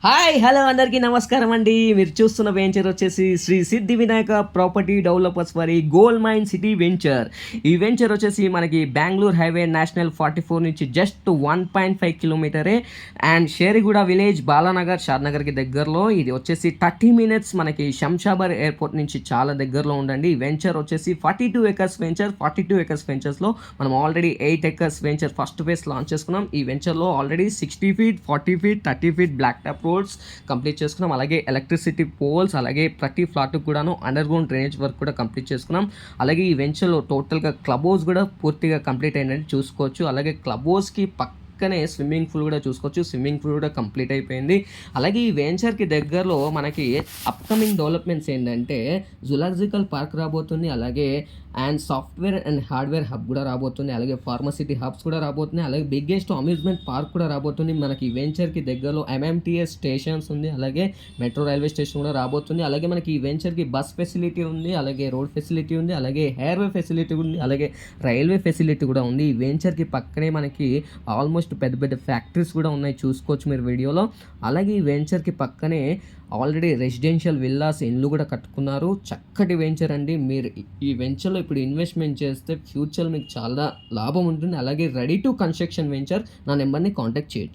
Hi hello అందరికీ నమస్కారం అండి. మీరు చూస్తున్న వెంచర్ వచ్చేసి శ్రీ సిద్ధి వినాయక ప్రాపర్టీ డెవలపర్స్ వారి గోల్డ్ మైన్ సిటీ వెంచర్. ఈ వెంచర్ వచ్చేసి మనకి బెంగళూరు హైవే నేషనల్ 44 నుంచి just 1.5 కిలోమీటరే and Sheriguda village Balanagar షాద్నగర్కి దగ్గరలో. ఇది వచ్చేసి 30 మినిట్స్ మనకి శంషాబాద్ ఎయిర్పోర్ట్ నుంచి చాలా దగ్గరలో ఉండండి. ఈ వెంచర్ వచ్చేసి 42 ఎకర్స్ వెంచర్. 42 ఎకర్స్ వెంచర్స్లో మనం already 8 acres venture first phase launch చేసుకున్నాం. ఈ వెంచర్లో already 60 feet 40 feet 30 feet black top roads complete చేసుకున్నాం. అలాగే ఎలక్ట్రిసిటీ పోల్స్, అలాగే ప్రతి ఫ్లాట్ కూడాను అండర్ గ్రౌండ్ డ్రైనేజ్ వర్క్ కూడా కంప్లీట్ చేసుకున్నాం. అలాగే ఈ వెంచర్లో టోటల్గా క్లబ్ హౌస్ కూడా పూర్తిగా కంప్లీట్ అయిందని చూసుకోవచ్చు. అలాగే క్లబ్ హౌస్కి పక్కనే స్విమ్మింగ్ పూల్ కూడా చూసుకోవచ్చు. స్విమ్మింగ్ పూల్ కూడా కంప్లీట్ అయిపోయింది. అలాగే ఈ వెంచర్కి దగ్గరలో మనకి అప్కమింగ్ డెవలప్మెంట్స్ ఏంటంటే జులాజికల్ పార్క్ రాబోతుంది. అలాగే and software and hardware hub కూడా రాబోతుంది. అలాగే ఫార్మసిటీ హబ్స్ కూడా రాబోతున్నాయి. అలాగే బిగ్గెస్ట్ అమ్యూజ్మెంట్ పార్క్ కూడా రాబోతుంది. మనకి ఈ వెంచర్కి దగ్గరలో ఎంఎంటీఎస్ స్టేషన్స్ ఉంది. అలాగే మెట్రో రైల్వే స్టేషన్ కూడా రాబోతుంది. అలాగే మనకి ఈ వెంచర్కి బస్ ఫెసిలిటీ ఉంది. అలాగే రోడ్ ఫెసిలిటీ ఉంది. అలాగే ఎయిర్వే ఫెసిలిటీ ఉంది. అలాగే రైల్వే ఫెసిలిటీ కూడా ఉంది. ఈ వెంచర్కి పక్కనే మనకి ఆల్మోస్ట్ పెద్ద పెద్ద ఫ్యాక్టరీస్ కూడా ఉన్నాయి, చూసుకోవచ్చు మీరు వీడియోలో. అలాగే ఈ వెంచర్కి పక్కనే ఆల్రెడీ రెసిడెన్షియల్ విల్లాస్ ఇండ్లు కూడా కట్టుకున్నారు. చక్కటి వెంచర్ అండి. మీరు ఈ వెంచర్లో ఇప్పుడు ఇన్వెస్ట్మెంట్ చేస్తే ఫ్యూచర్ మీకు చాలా లాభం ఉంటుంది. అలాగే రెడీ టు కన్స్ట్రక్షన్ వెంచర్. నా నెంబర్ని కాంటాక్ట్ చేయొచ్చు.